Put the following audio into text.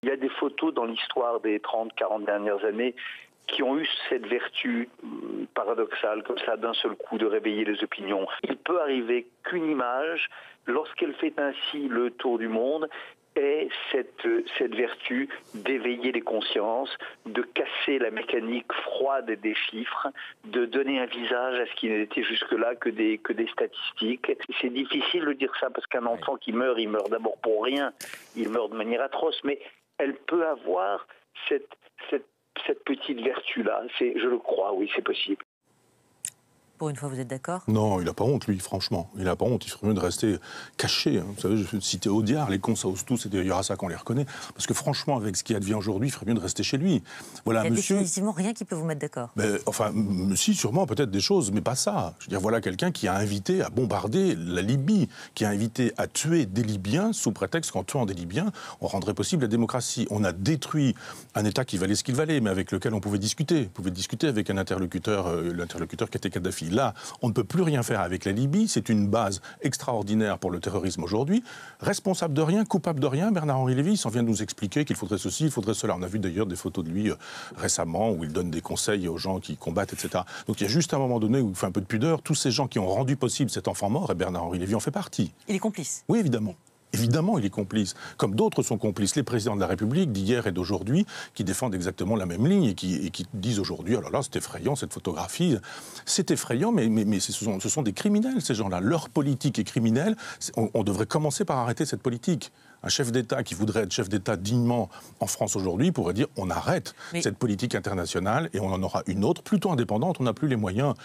y a des photos dans l'histoire des 30-40 dernières années qui ont eu cette vertu paradoxale, comme ça, d'un seul coup, de réveiller les opinions. Il peut arriver qu'une image, lorsqu'elle fait ainsi le tour du monde, ait cette vertu d'éveiller les consciences, de casser la mécanique froide des chiffres, de donner un visage à ce qui n'était jusque-là que des statistiques. C'est difficile de dire ça, parce qu'un enfant qui meurt, il meurt d'abord pour rien, il meurt de manière atroce, mais elle peut avoir cette petite vertu-là. Je le crois, oui, c'est possible. Pour une fois, vous êtes d'accord? Non, il n'a pas honte, lui, franchement. Il n'a pas honte, il ferait mieux de rester caché. Hein. Vous savez, je vais citer Audiard, les cons, ça ose tous, et d'ailleurs à ça qu'on les reconnaît. Parce que franchement, avec ce qui advient aujourd'hui, il ferait mieux de rester chez lui. Voilà, il n'y a monsieur... définitivement rien qui peut vous mettre d'accord. Enfin, si, sûrement, peut-être des choses, mais pas ça. Je veux dire, voilà quelqu'un qui a invité à bombarder la Libye, qui a invité à tuer des Libyens, sous prétexte qu'en tuant des Libyens, on rendrait possible la démocratie. On a détruit un État qui valait ce qu'il valait, mais avec lequel on pouvait discuter. On pouvait discuter avec un interlocuteur, l'interlocuteur qui était Kadhafi. Là, on ne peut plus rien faire avec la Libye, c'est une base extraordinaire pour le terrorisme aujourd'hui. Responsable de rien, coupable de rien, Bernard-Henri Lévy, il s'en vient de nous expliquer qu'il faudrait ceci, il faudrait cela. On a vu d'ailleurs des photos de lui récemment où il donne des conseils aux gens qui combattent, etc. Donc il y a juste un moment donné où il fait un peu de pudeur. Tous ces gens qui ont rendu possible cet enfant mort, et Bernard-Henri Lévy en fait partie. Il est complice. Oui, évidemment. Évidemment, il est complice. Comme d'autres sont complices. Les présidents de la République d'hier et d'aujourd'hui qui défendent exactement la même ligne et qui disent aujourd'hui « Oh là là, c'est effrayant, cette photographie. » C'est effrayant, mais ce sont des criminels, ces gens-là. Leur politique est criminelle. On devrait commencer par arrêter cette politique. Un chef d'État qui voudrait être chef d'État dignement en France aujourd'hui pourrait dire « On arrête cette politique internationale et on en aura une autre, plutôt indépendante. On n'a plus les moyens. »